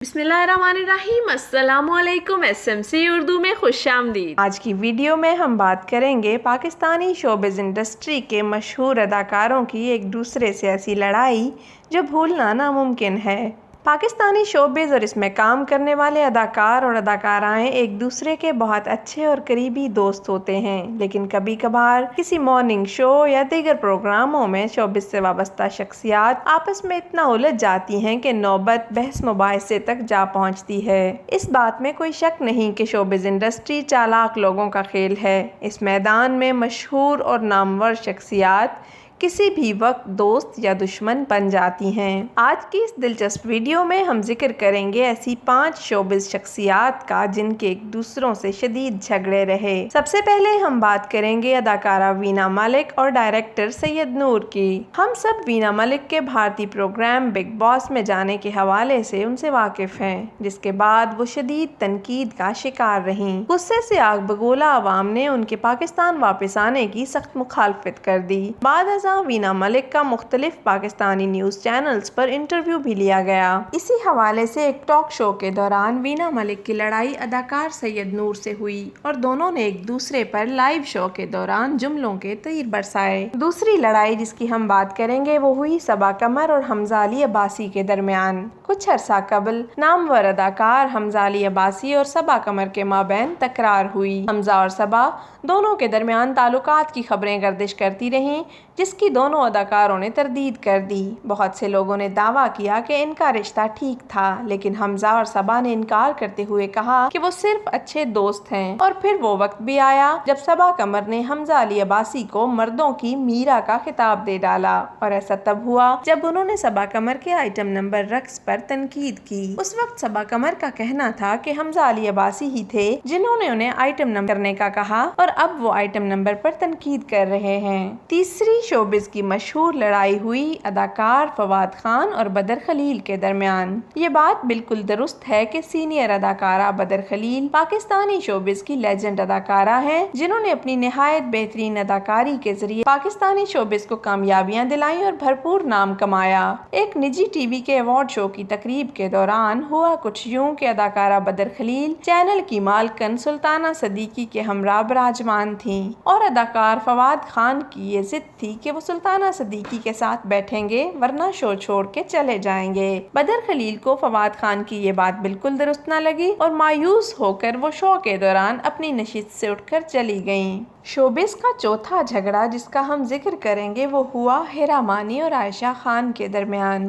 بسم اللہ الرحمن الرحیم۔ السلام علیکم۔ SMC اردو میں خوش آمدید۔ آج کی ویڈیو میں ہم بات کریں گے پاکستانی شوبز انڈسٹری کے مشہور اداکاروں کی ایک دوسرے سے ایسی لڑائی جو بھولنا ناممکن ہے۔ پاکستانی شوبز اور اس میں کام کرنے والے اداکار اور اداکارائیں ایک دوسرے کے بہت اچھے اور قریبی دوست ہوتے ہیں، لیکن کبھی کبھار کسی مارننگ شو یا دیگر پروگراموں میں شوبز سے وابستہ شخصیات آپس میں اتنا الجھ جاتی ہیں کہ نوبت بحث مباحثے تک جا پہنچتی ہے۔ اس بات میں کوئی شک نہیں کہ شوبز انڈسٹری چالاک لوگوں کا کھیل ہے۔ اس میدان میں مشہور اور نامور شخصیات کسی بھی وقت دوست یا دشمن بن جاتی ہیں۔ آج کی اس دلچسپ ویڈیو میں ہم ذکر کریں گے ایسی 5 شوبز شخصیات کا جن کے ایک دوسروں سے شدید جھگڑے رہے۔ سب سے پہلے ہم بات کریں گے اداکارہ وینا ملک اور ڈائریکٹر سید نور کی۔ ہم سب وینا ملک کے بھارتی پروگرام بگ باس میں جانے کے حوالے سے ان سے واقف ہیں، جس کے بعد وہ شدید تنقید کا شکار رہیں۔ غصے سے آگ بگولا عوام نے ان کے پاکستان واپس آنے کی سخت مخالفت کر دی۔ بعد ازاں وینا ملک کا مختلف پاکستانی نیوز چینلز پر انٹرویو بھی لیا گیا۔ اسی حوالے سے ایک ٹاک شو کے دوران وینا ملک کی لڑائی اداکار سید نور سے ہوئی اور دونوں نے ایک دوسرے پر لائیو شو کے دوران جملوں کے تیر برسائے۔ دوسری لڑائی جس کی ہم بات کریں گے وہ ہوئی صبا قمر اور حمزہ علی عباسی کے درمیان۔ کچھ عرصہ قبل نامور اداکار حمزہ علی عباسی اور صبا قمر کے مابین تکرار ہوئی۔ حمزہ اور صبا دونوں کے درمیان تعلقات کی خبریں گردش کرتی رہیں، جس کی دونوں اداکاروں نے تردید کر دی۔ بہت سے لوگوں نے دعویٰ کیا کہ ان کا رشتہ ٹھیک تھا، لیکن حمزہ اور صبا نے انکار کرتے ہوئے کہا کہ وہ صرف اچھے دوست ہیں۔ اور پھر وہ وقت بھی آیا جب صبا قمر نے حمزہ علی عباسی کو مردوں کی میرا کا خطاب دے ڈالا، اور ایسا تب ہوا جب انہوں نے صبا قمر کے آئٹم نمبر رقص پر تنقید کی۔ اس وقت صبا قمر کا کہنا تھا کہ حمزہ علی عباسی ہی تھے جنہوں نے انہیں آئٹم نمبر کرنے کا کہا، اور اب وہ آئٹم نمبر پر تنقید کر رہے ہیں۔ تیسری شوبز کی مشہور لڑائی ہوئی اداکار فواد خان اور بدر خلیل کے درمیان۔ یہ بات بالکل درست ہے کہ سینئر اداکارہ بدر خلیل پاکستانی شوبز کی لیجنڈ اداکارہ ہیں، جنہوں نے اپنی نہایت بہترین اداکاری کے ذریعے پاکستانی شوبز کو کامیابیاں دلائیں اور بھرپور نام کمایا۔ ایک نجی ٹی وی کے ایوارڈ شو کی تقریب کے دوران ہوا کچھ یوں کہ اداکارہ بدر خلیل چینل کی مالکن سلطانہ صدیقی کے ہمراہ براجمان تھیں، اور اداکار فواد خان کی یہ ضد تھی کہ وہ سلطانہ صدیقی کے ساتھ بیٹھیں گے ورنہ شو چھوڑ کے چلے جائیں گے۔ بدر خلیل کو فواد خان کی یہ بات بالکل درست نہ لگی اور مایوس ہو کر وہ شو کے دوران اپنی نشست سے اٹھ کر چلی گئیں۔ شوبز کا چوتھا جھگڑا جس کا ہم ذکر کریں گے وہ ہوا ہیرا مانی اور عائشہ خان کے درمیان۔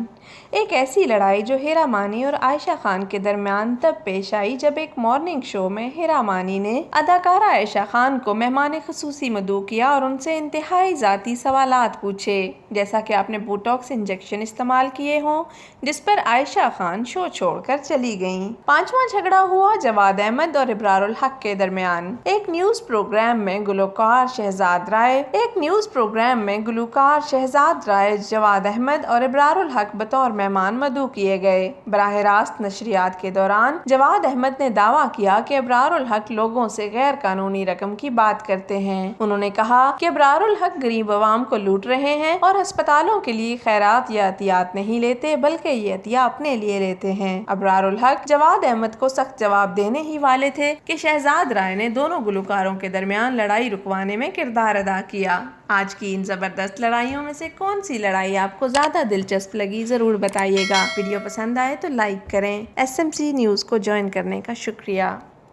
ایک ایسی لڑائی جو ہیرا مانی اور عائشہ خان کے درمیان تب پیش آئی جب ایک مارننگ شو میں ہیرا مانی نے اداکارہ عائشہ خان کو مہمان خصوصی مدعو کیا اور ان سے انتہائی ذاتی سوالات پوچھے، جیسا کہ آپ نے بوٹاکس انجیکشن استعمال کیے ہوں، جس پر عائشہ خان شو چھوڑ کر چلی گئیں۔ پانچواں جھگڑا ہوا جواد احمد اور ابرار الحق کے درمیان۔ ایک نیوز پروگرام میں گلوکار شہزاد رائے جواد احمد اور ابرار الحق بطور مہمان مدعو کیے گئے۔ براہ راست نشریات کے دوران جواد احمد نے دعویٰ کیا کہ ابرار الحق لوگوں سے غیر قانونی رقم کی بات کرتے ہیں۔ انہوں نے کہا کہ ابرار الحق غریب عوام کو لوٹ رہے ہیں اور ہسپتالوں کے لیے خیرات یا عطیات نہیں لیتے بلکہ یہ عطیہ اپنے لیے لیتے ہیں۔ ابرار الحق جواد احمد کو سخت جواب دینے ہی والے تھے کہ شہزاد رائے نے دونوں گلوکاروں کے درمیان لڑائی رکوانے میں کردار ادا کیا۔ آج کی ان زبردست لڑائیوں میں سے کون سی لڑائی آپ کو زیادہ دلچسپ لگی ضرور بتائیے گا۔ ویڈیو پسند آئے تو لائک کریں۔ SMC نیوز کو جوائن کرنے کا شکریہ۔